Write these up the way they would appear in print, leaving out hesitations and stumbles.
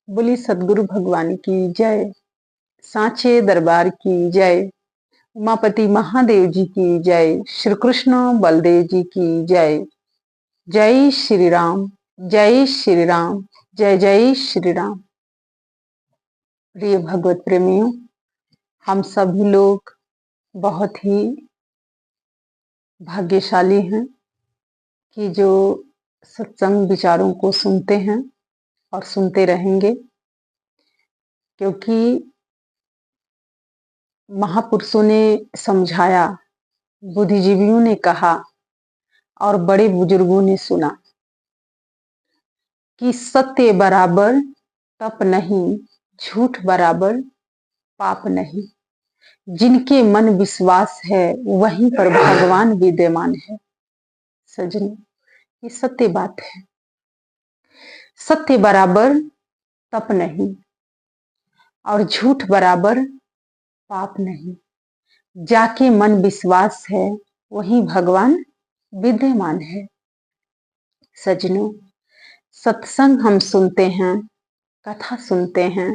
बोली सदगुरु भगवान की जय। सांचे दरबार की जय। उमापति महादेव जी की जय। श्री कृष्ण बलदेव जी की जय। जय श्री राम, जय श्री राम, जय जय श्री राम। प्रिय भगवत प्रेमियों, हम सभी लोग बहुत ही भाग्यशाली हैं कि जो सत्संग विचारों को सुनते हैं और सुनते रहेंगे, क्योंकि महापुरुषों ने समझाया, बुद्धिजीवियों ने कहा और बड़े बुजुर्गों ने सुना कि सत्य बराबर तप नहीं, झूठ बराबर पाप नहीं। जिनके मन विश्वास है वहीं पर भगवान विद्यमान है। सजनों, ये सत्य बात है। सत्य बराबर तप नहीं और झूठ बराबर पाप नहीं। जाके मन विश्वास है वहीं भगवान विद्यमान है। सजनों, सत्संग हम सुनते हैं, कथा सुनते हैं,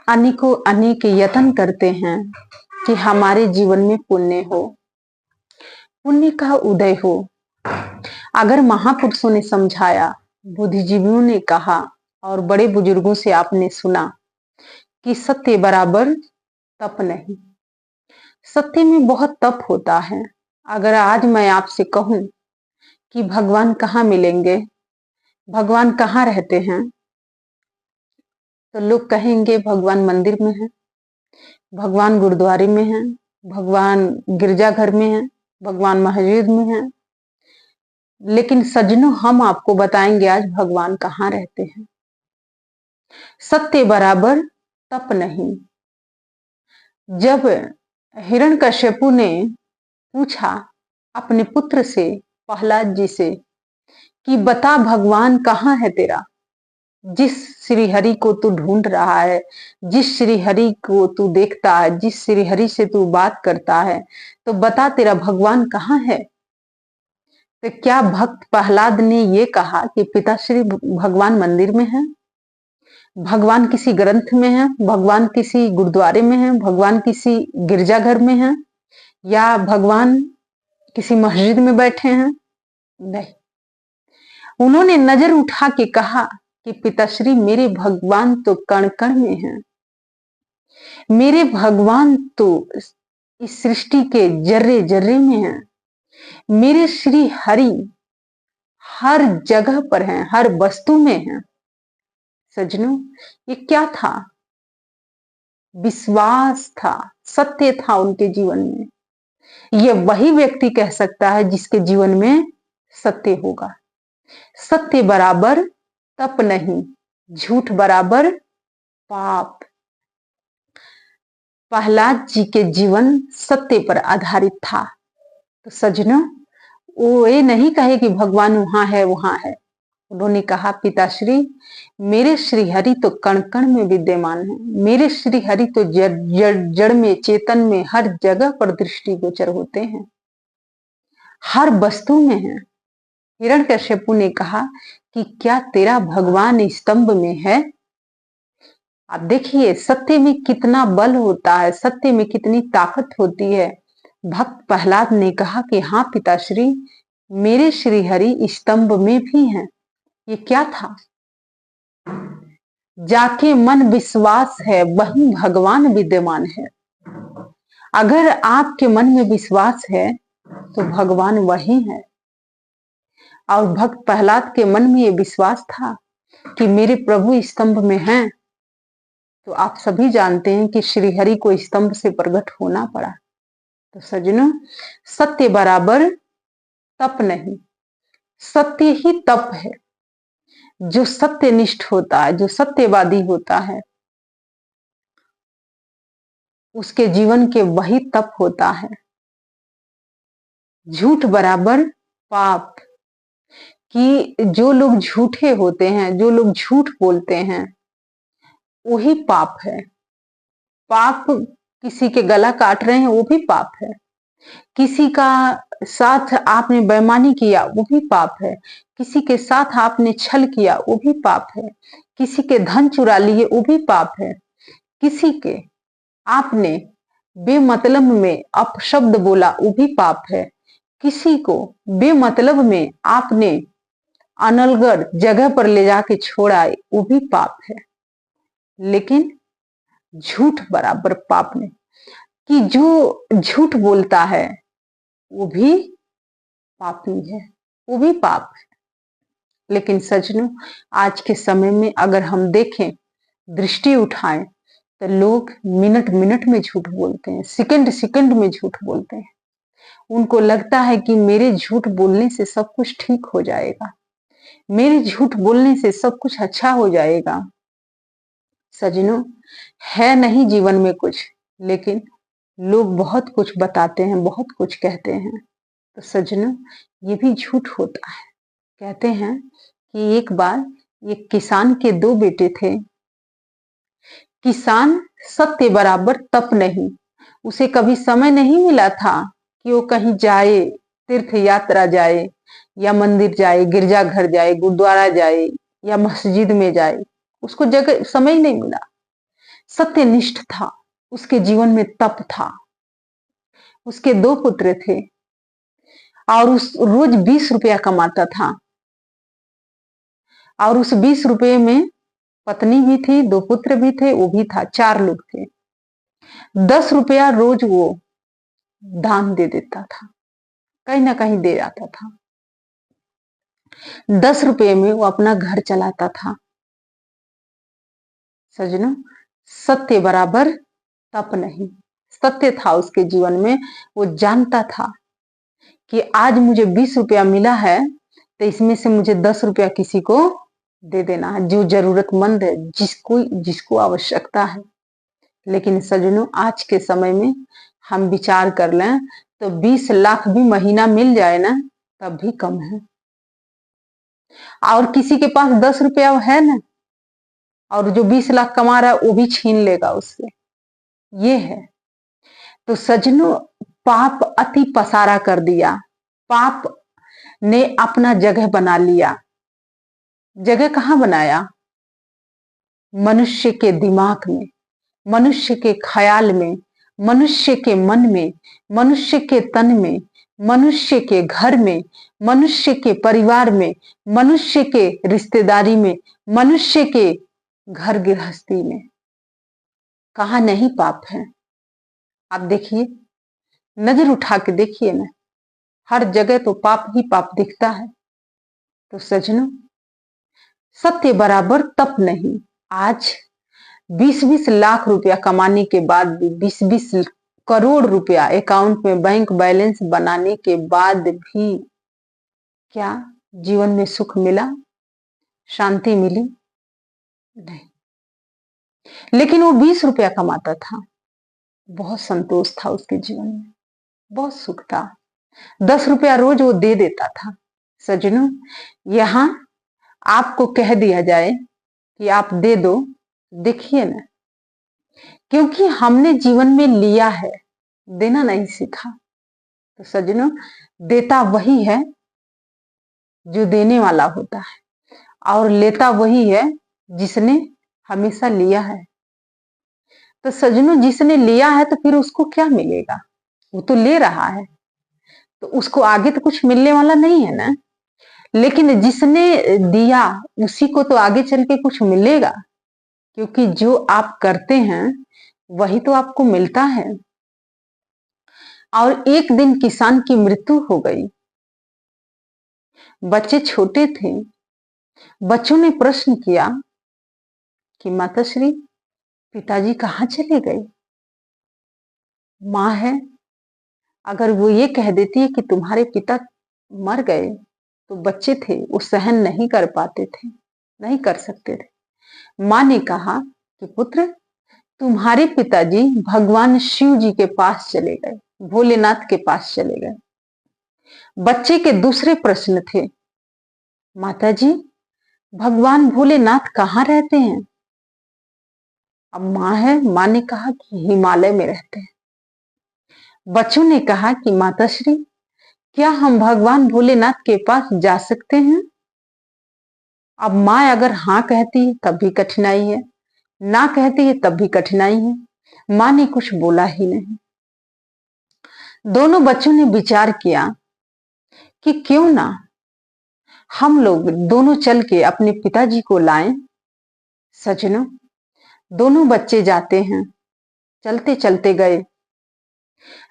अनेकों अनेक यत्न करते हैं कि हमारे जीवन में पुण्य हो, पुण्य का उदय हो। अगर महापुरुषों ने समझाया, बुद्धिजीवियों ने कहा और बड़े बुजुर्गों से आपने सुना कि सत्य बराबर तप नहीं। सत्य में बहुत तप होता है। अगर आज मैं आपसे कहूं कि भगवान कहाँ मिलेंगे, भगवान कहाँ रहते हैं, तो लोग कहेंगे भगवान मंदिर में है, भगवान गुरुद्वारे में है, भगवान गिरजाघर में है, भगवान मस्जिद में है। लेकिन सज्जनों, हम आपको बताएंगे आज भगवान कहाँ रहते हैं। सत्य बराबर तप नहीं। जब हिरण्यकश्यपु ने पूछा अपने पुत्र से, प्रहलाद जी से, कि बता भगवान कहाँ है तेरा, जिस श्री हरि को तू ढूंढ रहा है, जिस श्री हरि को तू देखता है, जिस श्री हरि से तू बात करता है, तो बता तेरा भगवान कहाँ है। तो क्या भक्त प्रहलाद ने ये कहा कि पिताश्री भगवान मंदिर में है, भगवान किसी ग्रंथ में है, भगवान किसी गुरुद्वारे में है, भगवान किसी गिरजाघर में है, या भगवान किसी मस्जिद में बैठे हैं? नहीं। उन्होंने नजर उठा के कहा कि पिताश्री मेरे भगवान तो कण कण में हैं, मेरे भगवान तो इस सृष्टि के जर्रे जर्रे में हैं, मेरे श्री हरि हर जगह पर हैं, हर वस्तु में हैं। सज्जनों, ये क्या था? विश्वास था, सत्य था उनके जीवन में। ये वही व्यक्ति कह सकता है जिसके जीवन में सत्य होगा। सत्य बराबर तप नहीं, झूठ बराबर पाप। प्रहलाद जी के जीवन सत्य पर आधारित था। तो सज्जनों, वो ये नहीं कहे कि भगवान वहां है वहां है। उन्होंने कहा पिताश्री मेरे श्री हरि तो कण कण में विद्यमान है, मेरे श्री हरि तो जड़ में, चेतन में, हर जगह पर दृष्टिगोचर होते हैं, हर वस्तु में है। हिरण्यकश्यपु ने कहा कि क्या तेरा भगवान स्तंभ में है? आप देखिए सत्य में कितना बल होता है, सत्य में कितनी ताकत होती है। भक्त प्रहलाद ने कहा कि हाँ पिताश्री, मेरे श्री हरि स्तंभ में भी हैं। ये क्या था? जाके मन विश्वास है वहीं भगवान विद्यमान है। अगर आपके मन में विश्वास है तो भगवान वही है। और भक्त प्रहलाद के मन में ये विश्वास था कि मेरे प्रभु स्तंभ में हैं। तो आप सभी जानते हैं कि श्री हरि को स्तंभ से प्रकट होना पड़ा। तो सज्जनों, सत्य बराबर तप नहीं, सत्य ही तप है। जो सत्यनिष्ठ होता है, जो सत्यवादी होता है, उसके जीवन के वही तप होता है। झूठ बराबर पाप। कि जो लोग झूठे होते हैं, जो लोग झूठ बोलते हैं, वही पाप है। पाप किसी के गला काट रहे हैं, वो भी पाप है। किसी का साथ आपने बेईमानी किया, वो भी पाप है। किसी के साथ आपने छल किया वो भी पाप है, किसी के धन चुरा लिए वो भी पाप है, किसी के आपने बेमतलब में अपशब्द बोला वो भी पाप है, किसी को बेमतलब में आपने अनलगढ़ जगह पर ले जाके छोड़ा वो भी पाप है। लेकिन झूठ बराबर पाप नहीं, कि जो झूठ बोलता है वो भी पापी है, वो भी पाप है। लेकिन सज्जनों, आज के समय में अगर हम देखें, दृष्टि उठाएं, तो लोग मिनट मिनट में झूठ बोलते हैं, सेकंड सेकंड में झूठ बोलते हैं। उनको लगता है कि मेरे झूठ बोलने से सब कुछ ठीक हो जाएगा, मेरे झूठ बोलने से सब कुछ अच्छा हो जाएगा। सज्जनों, है नहीं जीवन में कुछ, लेकिन लोग बहुत कुछ बताते हैं, बहुत कुछ कहते हैं। तो सज्जनों, ये भी झूठ होता है। कहते हैं कि एक बार एक किसान के दो बेटे थे। किसान सत्य बराबर तप नहीं, उसे कभी समय नहीं मिला था कि वो कहीं जाए, तीर्थ यात्रा जाए, या मंदिर जाए, गिरजाघर जाए, गुरुद्वारा जाए, या मस्जिद में जाए। उसको जगह समय नहीं मिला। सत्यनिष्ठ था, उसके जीवन में तप था। उसके दो पुत्र थे और उस रोज 20 रुपया कमाता था, और उस 20 रुपये में पत्नी भी थी, दो पुत्र भी थे, वो भी था, 4 लोग थे। 10 रुपया रोज वो दान दे देता था, कहीं ना कहीं दे जाता था। 10 रुपये में वो अपना घर चलाता था। सज्जनों, सत्य बराबर तप नहीं, सत्य था उसके जीवन में। वो जानता था कि आज मुझे 20 रुपया मिला है, तो इसमें से मुझे 10 रुपया किसी को दे देना है, जो जरूरतमंद है, जिसको आवश्यकता है। लेकिन सज्जनों, आज के समय में हम विचार कर लें तो 20 लाख भी महीना मिल जाए ना, तब भी कम है। और किसी के पास 10 रुपया है ना, और जो 20 लाख कमा रहा है वो भी छीन लेगा उससे। ये है। तो सज्जनों, पाप अति पसारा कर दिया, पाप ने अपना जगह बना लिया। जगह कहां बनाया? मनुष्य के दिमाग में, मनुष्य के ख्याल में, मनुष्य के मन में, मनुष्य के तन में, मनुष्य के घर में, मनुष्य के परिवार में, मनुष्य के रिश्तेदारी में, मनुष्य के घर गृहस्थी में। कहा नहीं पाप है? आप देखिए, नजर उठा के देखिए ना, हर जगह तो पाप ही पाप दिखता है। तो सज्जनों, सत्य बराबर तप नहीं। आज 20-20 लाख रुपया कमाने के बाद भी, 20-20 करोड़ रुपया अकाउंट में बैंक बैलेंस बनाने के बाद भी क्या जीवन में सुख मिला, शांति मिली? नहीं। लेकिन वो 20 रुपया कमाता था, बहुत संतोष था उसके जीवन में, बहुत सुख था। 10 रुपया रोज वो दे देता था। सज्जनों, यहां आपको कह दिया जाए कि आप दे दो, देखिए ना, क्योंकि हमने जीवन में लिया है, देना नहीं सीखा। तो सज्जनों, देता वही है जो देने वाला होता है, और लेता वही है जिसने हमेशा लिया है। तो सज्जनों, जिसने लिया है तो फिर उसको क्या मिलेगा? वो तो ले रहा है, तो उसको आगे तो कुछ मिलने वाला नहीं है ना। लेकिन जिसने दिया उसी को तो आगे चल के कुछ मिलेगा, क्योंकि जो आप करते हैं वही तो आपको मिलता है। और एक दिन किसान की मृत्यु हो गई। बच्चे छोटे थे। बच्चों ने प्रश्न किया कि माताश्री, पिताजी कहाँ चले गए? माँ है, अगर वो ये कह देती है कि तुम्हारे पिता मर गए, तो बच्चे थे, वो सहन नहीं कर पाते थे, नहीं कर सकते थे। माँ ने कहा कि पुत्र, तुम्हारे पिताजी भगवान शिव जी के पास चले गए, भोलेनाथ के पास चले गए। बच्चे के दूसरे प्रश्न थे, माताजी, भगवान भोलेनाथ कहाँ रहते हैं? अब माँ है, माँ ने कहा कि हिमालय में रहते हैं। बच्चों ने कहा कि माताश्री, क्या हम भगवान भोलेनाथ के पास जा सकते हैं? अब माँ अगर हाँ कहती है तब भी कठिनाई है, ना कहती है तब भी कठिनाई है। माँ ने कुछ बोला ही नहीं। दोनों बच्चों ने विचार किया कि क्यों ना हम लोग दोनों चल के अपने पिताजी को लाएं। सजनों, दोनों बच्चे जाते हैं, चलते चलते गए।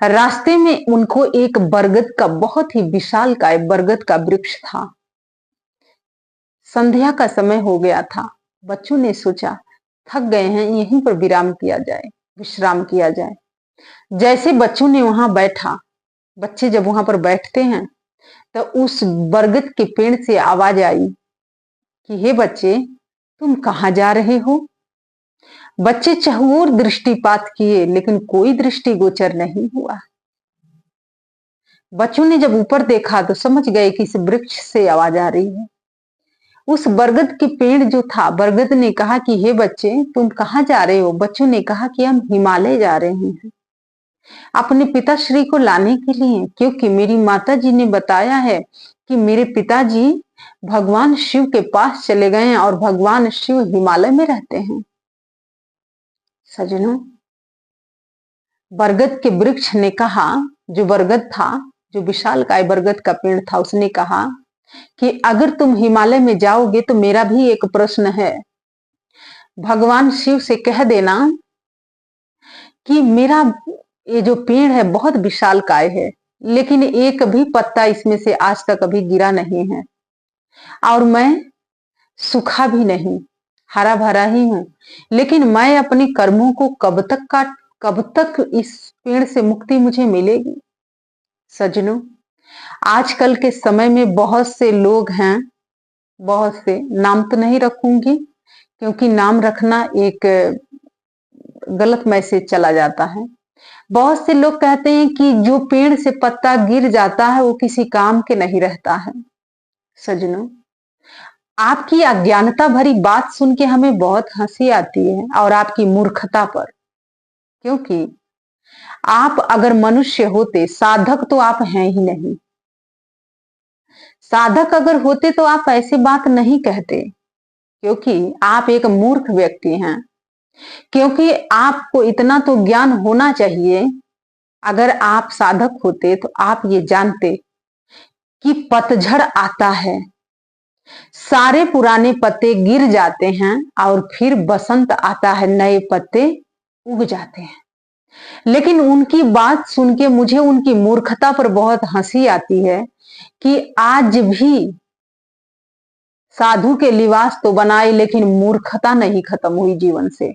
रास्ते में उनको एक बरगद का, बहुत ही विशालकाय बरगद का वृक्ष था। संध्या का समय हो गया था। बच्चों ने सोचा थक गए हैं, यहीं पर विश्राम किया जाए। जैसे बच्चों ने वहां बैठा, बच्चे जब वहां पर बैठते हैं तो उस बरगद के पेड़ से आवाज आई कि हे बच्चे, तुम कहां जा रहे हो? बच्चे चहुओर दृष्टिपात किए लेकिन कोई दृष्टिगोचर नहीं हुआ। बच्चों ने जब ऊपर देखा तो समझ गए कि इस वृक्ष से आवाज आ रही है। उस बरगद के पेड़ जो था, बरगद ने कहा कि हे बच्चे, तुम कहां जा रहे हो? बच्चों ने कहा कि हम हिमालय जा रहे हैं अपने पिताश्री को लाने के लिए, क्योंकि मेरी माता जी ने बताया है कि मेरे पिताजी भगवान शिव के पास चले गए हैं और भगवान शिव हिमालय में रहते हैं। सजनों, बरगद के वृक्ष ने कहा, जो बरगद था, जो विशालकाय बरगद का पेड़ था, उसने कहा कि अगर तुम हिमालय में जाओगे तो मेरा भी एक प्रश्न है। भगवान शिव से कह देना कि मेरा ये जो पेड़ है बहुत विशालकाय है, लेकिन एक भी पत्ता इसमें से आज तक अभी गिरा नहीं है और मैं सूखा भी नहीं, हरा भरा ही हूं। लेकिन मैं अपने कर्मों को कब तक इस पेड़ से मुक्ति मुझे मिलेगी? सजनों, आजकल के समय में बहुत से लोग हैं, बहुत से, नाम तो नहीं रखूंगी क्योंकि नाम रखना एक गलत मैसेज चला जाता है। बहुत से लोग कहते हैं कि जो पेड़ से पत्ता गिर जाता है वो किसी काम के नहीं रहता है। सजनों, आपकी अज्ञानता भरी बात सुन के हमें बहुत हंसी आती है और आपकी मूर्खता पर, क्योंकि आप अगर मनुष्य होते, साधक तो आप हैं ही नहीं। साधक अगर होते तो आप ऐसी बात नहीं कहते, क्योंकि आप एक मूर्ख व्यक्ति हैं। क्योंकि आपको इतना तो ज्ञान होना चाहिए, अगर आप साधक होते तो आप ये जानते कि पतझड़ आता है, सारे पुराने पत्ते गिर जाते हैं और फिर बसंत आता है, नए पत्ते उग जाते हैं। लेकिन उनकी बात सुन के मुझे उनकी मूर्खता पर बहुत हंसी आती है कि आज भी साधु के लिबास तो बनाए लेकिन मूर्खता नहीं खत्म हुई जीवन से।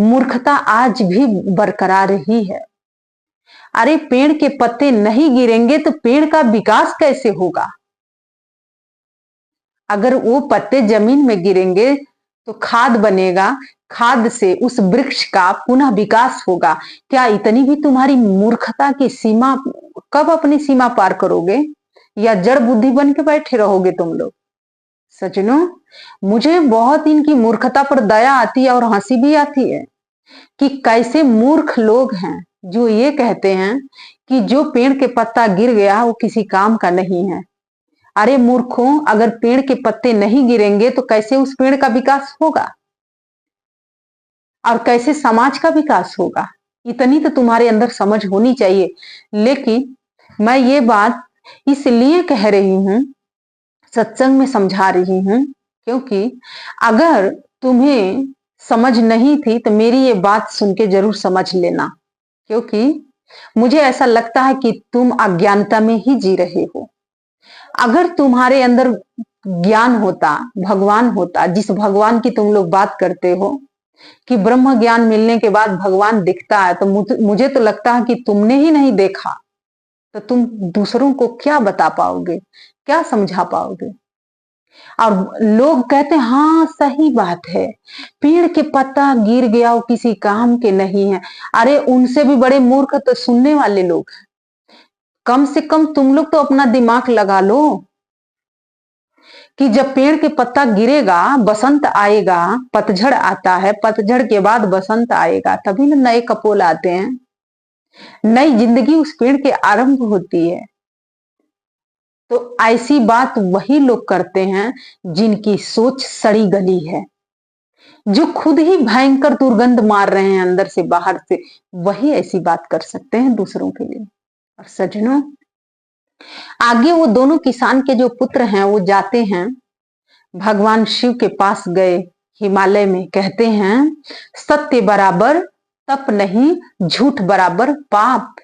मूर्खता आज भी बरकरार ही है। अरे पेड़ के पत्ते नहीं गिरेंगे तो पेड़ का विकास कैसे होगा? अगर वो पत्ते जमीन में गिरेंगे तो खाद बनेगा, खाद से उस वृक्ष का पुनः विकास होगा। क्या इतनी भी तुम्हारी मूर्खता की सीमा, कब अपनी सीमा पार करोगे? या जड़ बुद्धि बन के बैठे रहोगे तुम लोग? सजनों, मुझे बहुत इनकी मूर्खता पर दया आती है और हंसी भी आती है कि कैसे मूर्ख लोग हैं जो ये कहते हैं कि जो पेड़ के पत्ता गिर गया वो किसी काम का नहीं है। अरे मूर्खों, अगर पेड़ के पत्ते नहीं गिरेंगे तो कैसे उस पेड़ का विकास होगा और कैसे समाज का विकास होगा? इतनी तो तुम्हारे अंदर समझ होनी चाहिए। लेकिन मैं ये बात इसलिए कह रही हूं, सत्संग में समझा रही हूं, क्योंकि अगर तुम्हें समझ नहीं थी तो मेरी ये बात सुन के जरूर समझ लेना, क्योंकि मुझे ऐसा लगता है कि तुम अज्ञानता में ही जी रहे हो। अगर तुम्हारे अंदर ज्ञान होता, भगवान होता, जिस भगवान की तुम लोग बात करते हो कि ब्रह्म ज्ञान मिलने के बाद भगवान दिखता है, तो मुझे तो लगता है कि तुमने ही नहीं देखा तो तुम दूसरों को क्या बता पाओगे, क्या समझा पाओगे? और लोग कहते हैं हाँ सही बात है, पेड़ के पत्ता गिर गया वो किसी काम के नहीं है। अरे उनसे भी बड़े मूर्ख तो सुनने वाले लोग हैं। कम से कम तुम लोग तो अपना दिमाग लगा लो कि जब पेड़ के पत्ता गिरेगा, बसंत आएगा, पतझड़ आता है, पतझड़ के बाद बसंत आएगा, तभी ना नए कपोल आते हैं, नई जिंदगी उस पेड़ के आरंभ होती है। तो ऐसी बात वही लोग करते हैं जिनकी सोच सड़ी गली है, जो खुद ही भयंकर दुर्गंध मार रहे हैं अंदर से बाहर से, वही ऐसी बात कर सकते हैं दूसरों के लिए। और सज्जनों, आगे वो दोनों किसान के जो पुत्र हैं वो जाते हैं, भगवान शिव के पास गए हिमालय में, कहते हैं सत्य बराबर तप नहीं, झूठ बराबर पाप।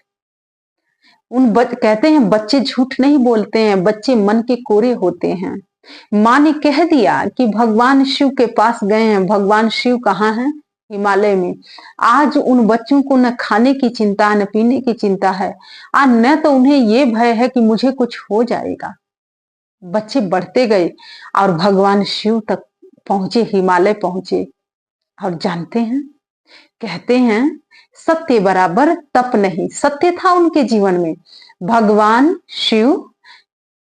कहते हैं बच्चे झूठ नहीं बोलते हैं, बच्चे मन के कोरे होते हैं। माँ ने कह दिया कि भगवान शिव के पास गए हैं, भगवान शिव कहाँ हैं? हिमालय में। आज उन बच्चों को न खाने की चिंता, न पीने की चिंता है, आज न तो उन्हें ये भय है कि मुझे कुछ हो जाएगा। बच्चे बढ़ते गए और भगवान शिव तक पहुंचे, हिमालय पहुंचे। और जानते हैं, कहते हैं सत्य बराबर तप नहीं। सत्य था उनके जीवन में। भगवान शिव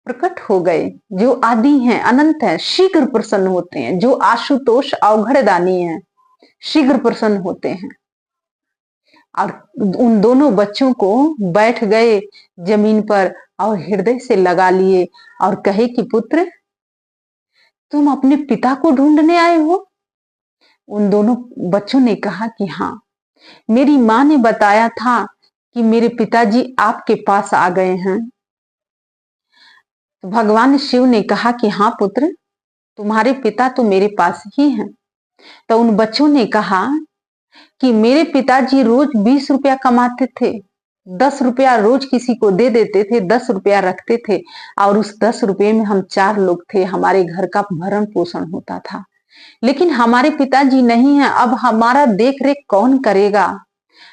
प्रकट हो गए, जो आदि हैं, अनंत हैं, शीघ्र प्रसन्न होते हैं, जो आशुतोष अवघड़दानी हैं, शीघ्र प्रसन्न होते हैं। और उन दोनों बच्चों को बैठ गए जमीन पर और हृदय से लगा लिए और कहे कि पुत्र, तुम अपने पिता को ढूंढने आए हो? उन दोनों बच्चों ने कहा कि हाँ, मेरी माँ ने बताया था कि मेरे पिताजी आपके पास आ गए हैं। तो भगवान शिव ने कहा कि हाँ पुत्र, तुम्हारे पिता तो मेरे पास ही हैं। तो उन बच्चों ने कहा कि मेरे पिताजी रोज 20 रुपया कमाते थे, 10 रुपया रोज किसी को दे देते थे, 10 रुपया रखते थे और उस 10 रुपये में हम 4 लोग थे, हमारे घर का भरण पोषण होता था। लेकिन हमारे पिताजी नहीं है, अब हमारा देख रेख कौन करेगा?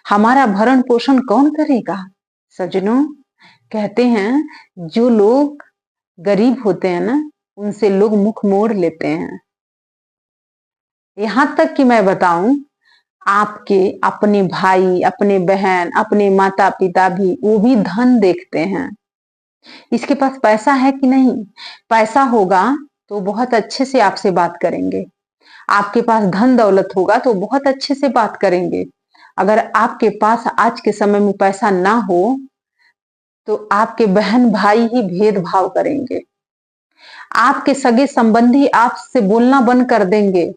हमारा भरण पोषण कौन करेगा? सज्जनों, कहते हैं जो लोग गरीब होते हैं ना, उनसे लोग मुख मोड़ लेते हैं। यहां तक कि मैं बताऊं, आपके अपने भाई, अपने बहन, अपने माता पिता भी, वो भी धन देखते हैं। इसके पास पैसा है कि नहीं? पैसा होगा तो बहुत अच्छे से आपसे बात करेंगे। आपके पास धन दौलत होगा तो बहुत अच्छे से बात करेंगे। अगर आपके पास आज के समय में पैसा ना हो तो आपके बहन भाई ही भेदभाव करेंगे। आपके सगे संबंधी आपसे बोलना बंद कर देंगे,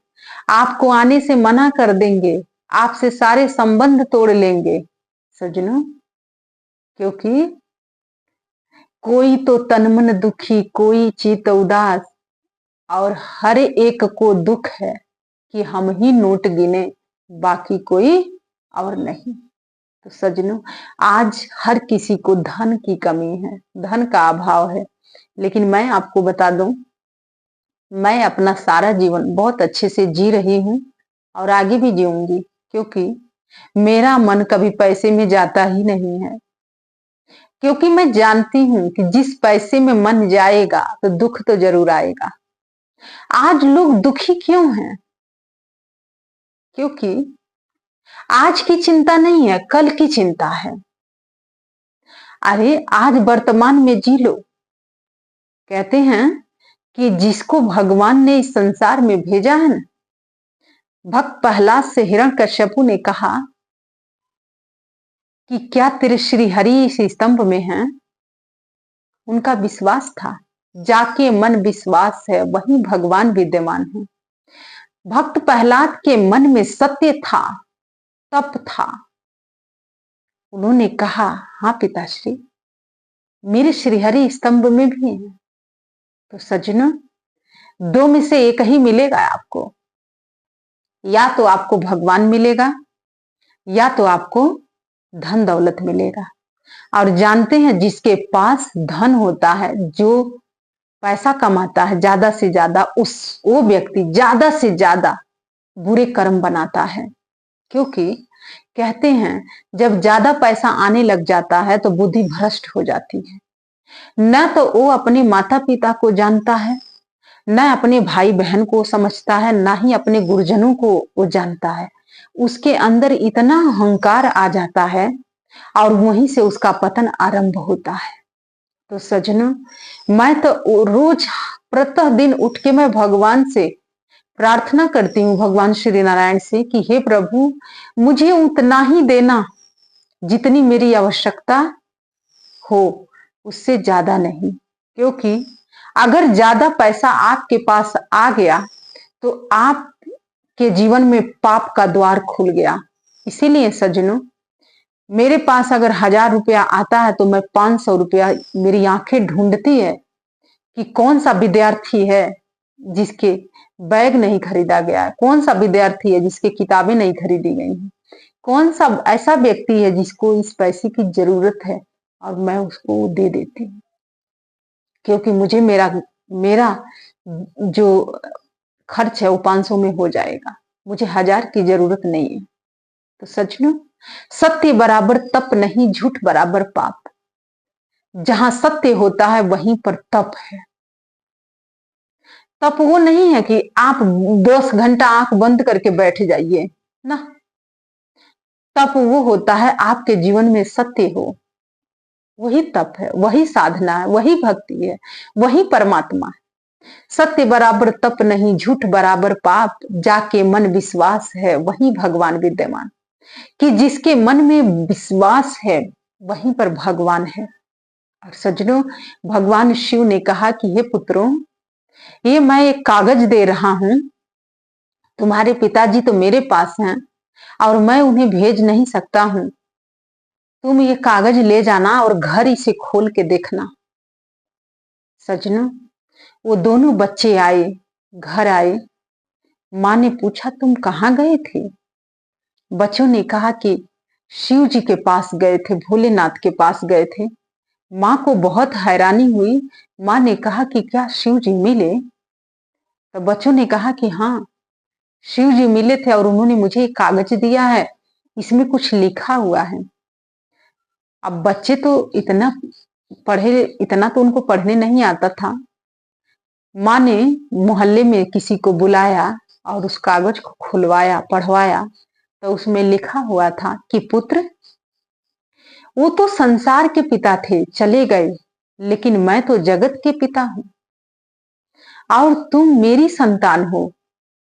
आपको आने से मना कर देंगे, आपसे सारे संबंध तोड़ लेंगे। सज्जनों, क्योंकि कोई तो तन मन दुखी, कोई चित उदास, और हर एक को दुख है कि हम ही नोट गिने, बाकी कोई और नहीं। तो सज्जनों, आज हर किसी को धन की कमी है, धन का अभाव है। लेकिन मैं आपको बता दूं, मैं अपना सारा जीवन बहुत अच्छे से जी रही हूं और आगे भी जीऊंगी, क्योंकि मेरा मन कभी पैसे में जाता ही नहीं है। क्योंकि मैं जानती हूं कि जिस पैसे में मन जाएगा तो दुख तो जरूर आएगा। आज लोग दुखी क्यों हैं? क्योंकि आज की चिंता नहीं है, कल की चिंता है। अरे आज वर्तमान में जी लो। कहते हैं कि जिसको भगवान ने इस संसार में भेजा है ना, भक्त प्रहलाद से हिरण्यकश्यपु ने कहा कि क्या तेरे श्री हरि इस स्तंभ में हैं? उनका विश्वास था, जाके मन विश्वास है, वही भगवान विद्यमान है। भक्त प्रहलाद के मन में सत्य था, तप था। उन्होंने कहा, हाँ पिताश्री, मेरे श्रीहरि स्तंभ में भी है। तो सज्जनों, दो में से एक ही मिलेगा आपको। या तो आपको भगवान मिलेगा, या तो आपको धन दौलत मिलेगा। और जानते हैं, जिसके पास धन होता है, जो पैसा कमाता है ज्यादा से ज्यादा, वो व्यक्ति ज्यादा से ज्यादा बुरे कर्म बनाता है। क्योंकि कहते हैं जब ज्यादा पैसा आने लग जाता है तो बुद्धि भ्रष्ट हो जाती है। न तो वो अपने माता पिता को जानता है, न अपने भाई बहन को समझता है, ना ही अपने गुरुजनों को वो जानता है। उसके अंदर इतना अहंकार आ जाता है और वहीं से उसका पतन आरंभ होता है। तो सज्जनों, मैं तो रोज प्रतः दिन उठ के मैं भगवान से प्रार्थना करती हूँ, भगवान श्री नारायण से, कि हे प्रभु, मुझे उतना ही देना जितनी मेरी आवश्यकता हो, उससे ज्यादा नहीं। क्योंकि अगर ज्यादा पैसा आपके पास आ गया तो आपके जीवन में पाप का द्वार खुल गया। इसीलिए सज्जनों, मेरे पास अगर 1000 रुपया आता है तो मैं 500 रुपया, मेरी आंखें ढूंढती है कि कौन सा विद्यार्थी है जिसके बैग नहीं खरीदा गया है, कौन सा विद्यार्थी है जिसके किताबें नहीं खरीदी गई हैं, कौन सा ऐसा व्यक्ति है जिसको इस पैसे की जरूरत है, और मैं उसको दे देती हूँ। क्योंकि मुझे मेरा मेरा जो खर्च है वो 500 में हो जाएगा, मुझे 1000 की जरूरत नहीं है। तो सज्जनों, सत्य बराबर तप नहीं, झूठ बराबर पाप। जहां सत्य होता है वहीं पर तप है। तप वो नहीं है कि आप 10 घंटा आंख बंद करके बैठ जाइए ना। तप वो होता है आपके जीवन में सत्य हो, वही तप है, वही साधना है, वही भक्ति है, वही परमात्मा है। सत्य बराबर तप नहीं, झूठ बराबर पाप। जाके मन विश्वास है वही भगवान विद्यमान। कि जिसके मन में विश्वास है वहीं पर भगवान है। और सज्जनों, भगवान शिव ने कहा कि हे पुत्रों, ये मैं एक कागज दे रहा हूं, तुम्हारे पिताजी तो मेरे पास हैं और मैं उन्हें भेज नहीं सकता हूं। तुम ये कागज ले जाना और घर इसे खोल के देखना। सज्जनों, वो दोनों बच्चे आए, घर आए। माँ ने पूछा तुम कहाँ गए थे? बच्चों ने कहा कि शिव जी के पास गए थे, भोलेनाथ के पास गए थे। माँ को बहुत हैरानी हुई। माँ ने कहा कि क्या शिव जी मिले? तो बच्चों ने कहा कि हाँ, शिव जी मिले थे और उन्होंने मुझे एक कागज दिया है, इसमें कुछ लिखा हुआ है। अब बच्चे तो इतना तो उनको पढ़ने नहीं आता था। माँ ने मोहल्ले में किसी को बुलाया और उस कागज को खुलवाया, पढ़वाया। तो उसमें लिखा हुआ था कि पुत्र, वो तो संसार के पिता थे, चले गए, लेकिन मैं तो जगत के पिता हूं और तुम मेरी संतान हो।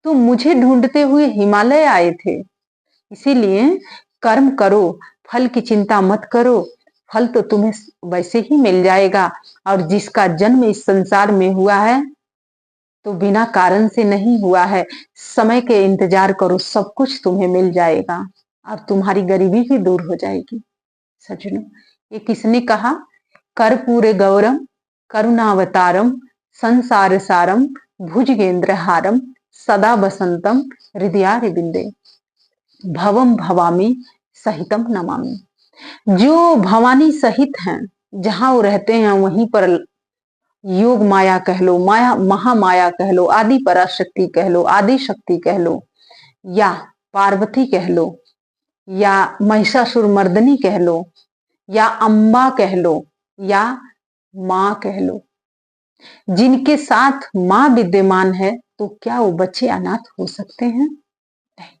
तुम मुझे ढूंढते हुए हिमालय आए थे, इसीलिए कर्म करो, फल की चिंता मत करो, फल तो तुम्हें वैसे ही मिल जाएगा। और जिसका जन्म इस संसार में हुआ है तो बिना कारण से नहीं हुआ है। समय के इंतजार करो, सब कुछ तुम्हें मिल जाएगा और तुम्हारी गरीबी भी दूर हो जाएगी। सज्जनों, ये किसने कहा? कर्पूरे गौरम करुणावतारम संसार सारम भुजगेंद्र हारम सदा बसंतम हृदयारविंदे भवम भवामी सहितम नमामि। जो भवानी सहित हैं, जहां वो रहते हैं वहीं पर योग माया कह लो, माया महामाया कह लो, आदि पराशक्ति कह लो, आदि शक्ति कह लो, या पार्वती कह लो, या महिषासुर मर्दनी कह लो, या अम्बा कह लो, या मां कह लो। जिनके साथ मां विद्यमान है तो क्या वो बच्चे अनाथ हो सकते हैं? नहीं।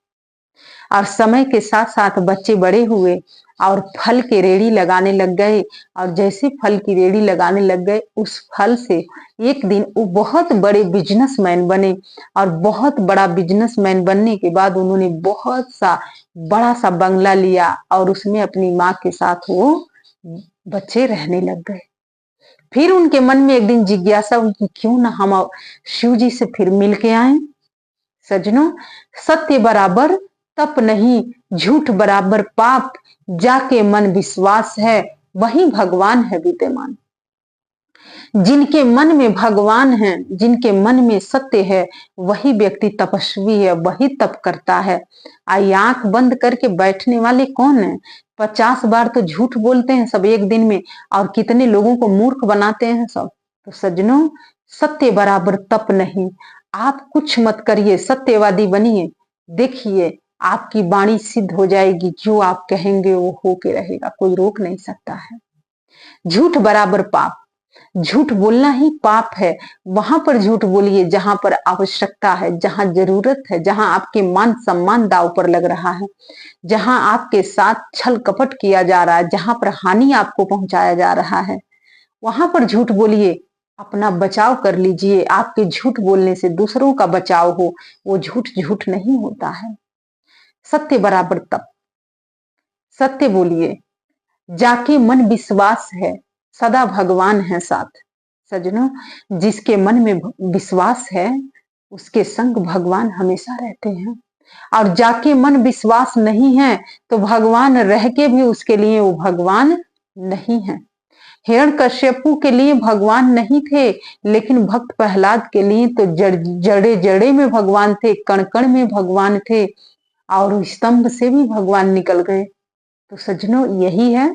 और समय के साथ साथ बच्चे बड़े हुए और फल के रेड़ी लगाने लग गए। और जैसे फल की रेड़ी लगाने लग गए, उस फल से एक दिन वो बहुत बड़े बिजनेसमैन बने। और बहुत बड़ा बिजनेसमैन बनने के बाद उन्होंने बहुत सा बड़ा सा बंगला लिया और उसमें अपनी माँ के साथ वो बच्चे रहने लग गए। फिर उनके मन में एक दिन जिज्ञासा हुई कि क्यों ना हम शिव जी से फिर मिल के आए। सज्जनों, सत्य बराबर तप नहीं, झूठ बराबर पाप। जाके मन विश्वास है वही भगवान है विद्यमान। जिनके मन में भगवान है, जिनके मन में सत्य है, वही व्यक्ति तपस्वी है, वही तप करता है। आई आंख बंद करके बैठने वाले कौन है? 50 बार तो झूठ बोलते हैं सब एक दिन में, और कितने लोगों को मूर्ख बनाते हैं सब। तो सज्जनों, सत्य बराबर तप नहीं। आप कुछ मत करिए, सत्यवादी बनिए, देखिए आपकी वाणी सिद्ध हो जाएगी। जो आप कहेंगे वो होके रहेगा, कोई रोक नहीं सकता है। झूठ बराबर पाप। झूठ बोलना ही पाप है। वहां पर झूठ बोलिए जहां पर आवश्यकता है, जहां जरूरत है, जहां आपके मान सम्मान दाव पर लग रहा है, जहां आपके साथ छल कपट किया जा रहा है, जहां पर हानि आपको पहुंचाया जा रहा है, वहां पर झूठ बोलिए। अपना बचाव कर लीजिए। आपके झूठ बोलने से दूसरों का बचाव हो, वो झूठ झूठ नहीं होता है। सत्य बराबर तप। सत्य बोलिए। जाके मन विश्वास है, सदा भगवान है साथ। सज्जनों, जिसके मन में विश्वास है उसके संग भगवान हमेशा रहते हैं, और जाके मन विश्वास नहीं है तो भगवान रह के भी उसके लिए वो भगवान नहीं है। हिरण्यकश्यपु के लिए भगवान नहीं थे, लेकिन भक्त प्रहलाद के लिए तो जड़े जड़े में भगवान थे, कण कण में भगवान थे, और स्तंभ से भी भगवान निकल गए। तो सज्जनों, यही है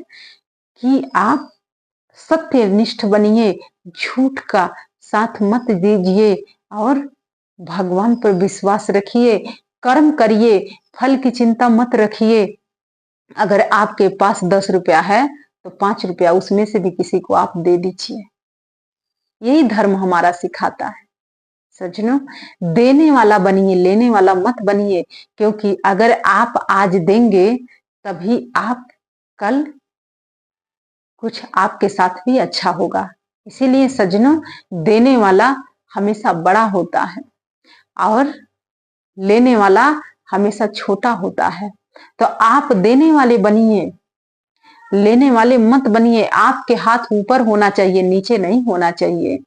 कि आप सत्यनिष्ठ बनिए, झूठ का साथ मत दीजिए और भगवान पर विश्वास रखिए, कर्म करिए, फल की चिंता मत रखिए। अगर आपके पास 10 रुपया है तो 5 रुपया उसमें से भी किसी को आप दे दीजिए। यही धर्म हमारा सिखाता है। सज्जनों, देने वाला बनिए, लेने वाला मत बनिए, क्योंकि अगर आप आज देंगे तभी आप कल कुछ आपके साथ भी अच्छा होगा। इसीलिए सज्जनों, देने वाला हमेशा बड़ा होता है और लेने वाला हमेशा छोटा होता है। तो आप देने वाले बनिए, लेने वाले मत बनिए। आपके हाथ ऊपर होना चाहिए, नीचे नहीं होना चाहिए।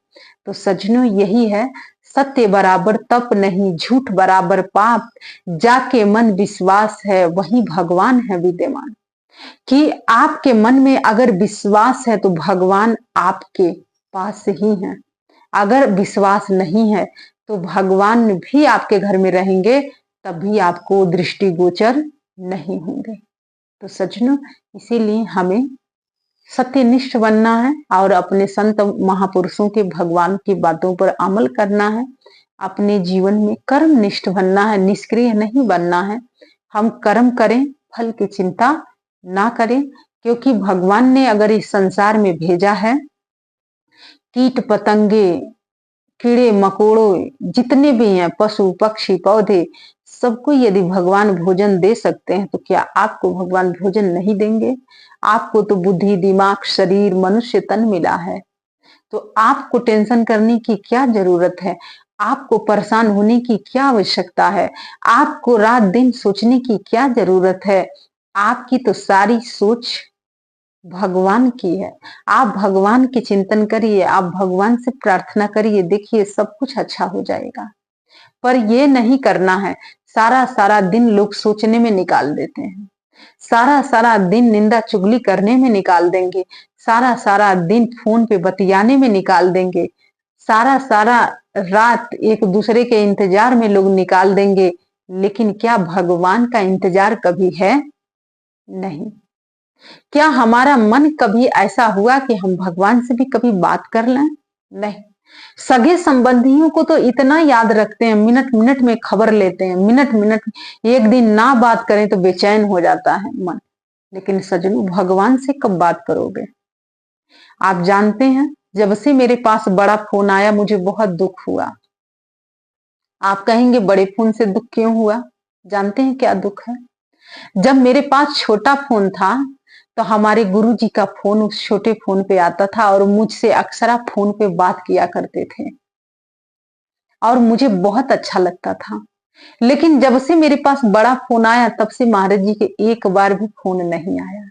तो सज्जनों, यही है, सत्य बराबर तप नहीं, झूठ बराबर पाप, जाके मन विश्वास है वही भगवान है विद्यमान। कि आपके मन में अगर विश्वास है तो भगवान आपके पास ही है। अगर विश्वास नहीं है तो भगवान भी आपके घर में रहेंगे, तभी आपको दृष्टिगोचर नहीं होंगे। तो सज्जनों, इसीलिए हमें सत्यनिष्ठ बनना है और अपने संत महापुरुषों के भगवान की बातों पर अमल करना है। अपने जीवन में कर्मनिष्ठ बनना है, निष्क्रिय नहीं बनना है। हम कर्म करें, फल की चिंता ना करें, क्योंकि भगवान ने अगर इस संसार में भेजा है, कीट पतंगे, कीड़े मकोड़ों जितने भी हैं, पशु पक्षी पौधे, सबको यदि भगवान भोजन दे सकते हैं तो क्या आपको भगवान भोजन नहीं देंगे? आपको तो बुद्धि, दिमाग, शरीर, मनुष्य तन मिला है, तो आपको टेंशन करने की क्या जरूरत है? आपको परेशान होने की क्या आवश्यकता है? आपको रात दिन सोचने की क्या जरूरत है? आपकी तो सारी सोच भगवान की है। आप भगवान की चिंतन करिए, आप भगवान से प्रार्थना करिए, देखिए सब कुछ अच्छा हो जाएगा। पर ये नहीं करना है। सारा सारा दिन लोग सोचने में निकाल देते हैं, सारा सारा दिन निंदा चुगली करने में निकाल देंगे, सारा सारा दिन फोन पे बतियाने में निकाल देंगे, सारा सारा रात एक दूसरे के इंतजार में लोग निकाल देंगे। लेकिन क्या भगवान का इंतजार कभी है? नहीं। क्या हमारा मन कभी ऐसा हुआ कि हम भगवान से भी कभी बात कर लें? नहीं। सगे संबंधियों को तो इतना याद रखते हैं, मिनट मिनट में खबर लेते हैं, मिनट मिनट, एक दिन ना बात करें तो बेचैन हो जाता है मन। लेकिन सज्जनों, भगवान से कब बात करोगे? आप जानते हैं, जब से मेरे पास बड़ा फोन आया मुझे बहुत दुख हुआ। आप कहेंगे बड़े फोन से दुख क्यों हुआ? जानते हैं क्या दुख है? जब मेरे पास छोटा फोन था तो हमारे गुरुजी का फोन उस छोटे फोन पे आता था और मुझसे अक्सर फोन पे बात किया करते थे और मुझे बहुत अच्छा लगता था। लेकिन जब से मेरे पास बड़ा फोन आया तब से महाराज जी के एक बार भी फोन नहीं आया।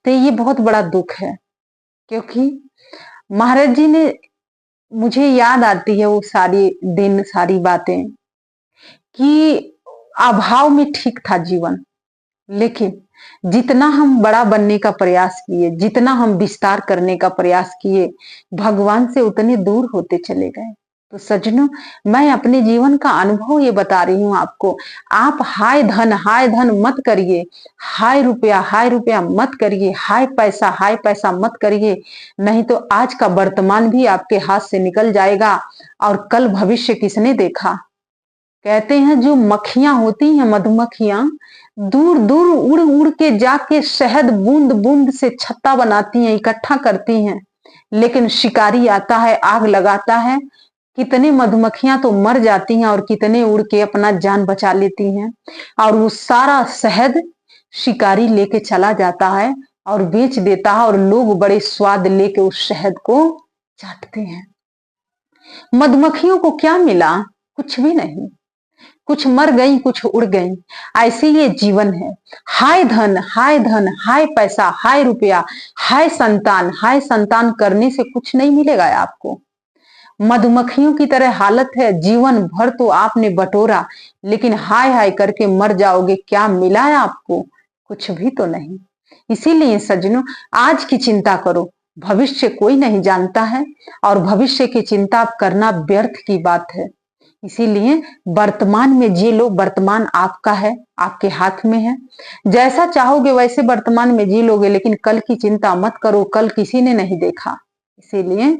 तो ये बहुत बड़ा दुख है, क्योंकि महाराज जी ने, मुझे याद आती है वो सारी दिन, सारी बातें, कि अभाव में ठीक था जीवन, लेकिन जितना हम बड़ा बनने का प्रयास किए, जितना हम विस्तार करने का प्रयास किए, भगवान से उतने दूर होते चले गए। तो सज्जनों, मैं अपने जीवन का अनुभव ये बता रही हूं आपको। आप हाय धन मत करिए, हाय रुपया मत करिए, हाय पैसा मत करिए, नहीं तो आज का वर्तमान भी आपके हाथ से निकल जाएगा और कल भविष्य किसने देखा। कहते हैं जो मक्खियां होती हैं, मधुमक्खियां, दूर दूर उड़ उड़ के जाके शहद बूंद बूंद से छत्ता बनाती हैं, इकट्ठा करती हैं, लेकिन शिकारी आता है, आग लगाता है, कितने मधुमक्खियां तो मर जाती हैं और कितने उड़ के अपना जान बचा लेती हैं, और वो सारा शहद शिकारी लेके चला जाता है और बेच देता है, और लोग बड़े स्वाद लेके उस शहद को चाटते हैं। मधुमक्खियों को क्या मिला? कुछ भी नहीं। कुछ मर गई, कुछ उड़ गई। ऐसे ये जीवन है। हाय धन, हाय धन, हाय पैसा, हाय रुपया, हाय संतान करने से कुछ नहीं मिलेगा आपको। मधुमक्खियों की तरह हालत है, जीवन भर तो आपने बटोरा, लेकिन हाय हाय करके मर जाओगे। क्या मिला है आपको? कुछ भी तो नहीं। इसीलिए सज्जनों, आज की चिंता करो, भविष्य कोई नहीं जानता है, और भविष्य की चिंता करना व्यर्थ की बात है। इसीलिए वर्तमान में जी लो, वर्तमान आपका है, आपके हाथ में है। जैसा चाहोगे वैसे वर्तमान में जी लोगे, लेकिन कल की चिंता मत करो, कल किसी ने नहीं देखा। इसीलिए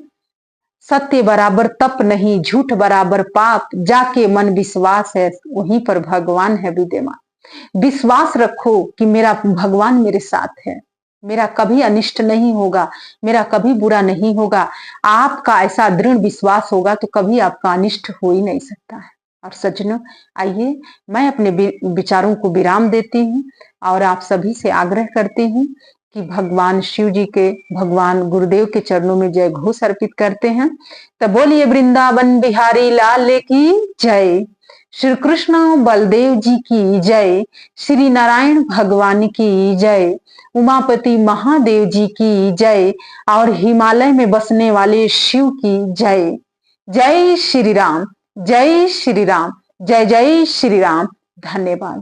सत्य बराबर तप नहीं, झूठ बराबर पाप, जाके मन विश्वास है, वहीं पर भगवान है विद्यमान। विश्वास रखो कि मेरा भगवान मेरे साथ है, मेरा कभी अनिष्ट नहीं होगा, मेरा कभी बुरा नहीं होगा। आपका ऐसा दृढ़ विश्वास होगा तो कभी आपका अनिष्ट हो ही नहीं सकता है। और सज्जनों, आइए मैं अपने विचारों को विराम देती हूँ और आप सभी से आग्रह करती हूँ कि भगवान शिव जी के, भगवान गुरुदेव के चरणों में जय घोष अर्पित करते हैं। तब बोलिए वृंदावन बिहारी लाल की जय, श्री कृष्ण बलदेव जी की जय, श्री नारायण भगवान की जय, उमापति महादेव जी की जय, और हिमालय में बसने वाले शिव की जय। जय श्री राम, जय श्री राम, जय जय श्री राम। धन्यवाद।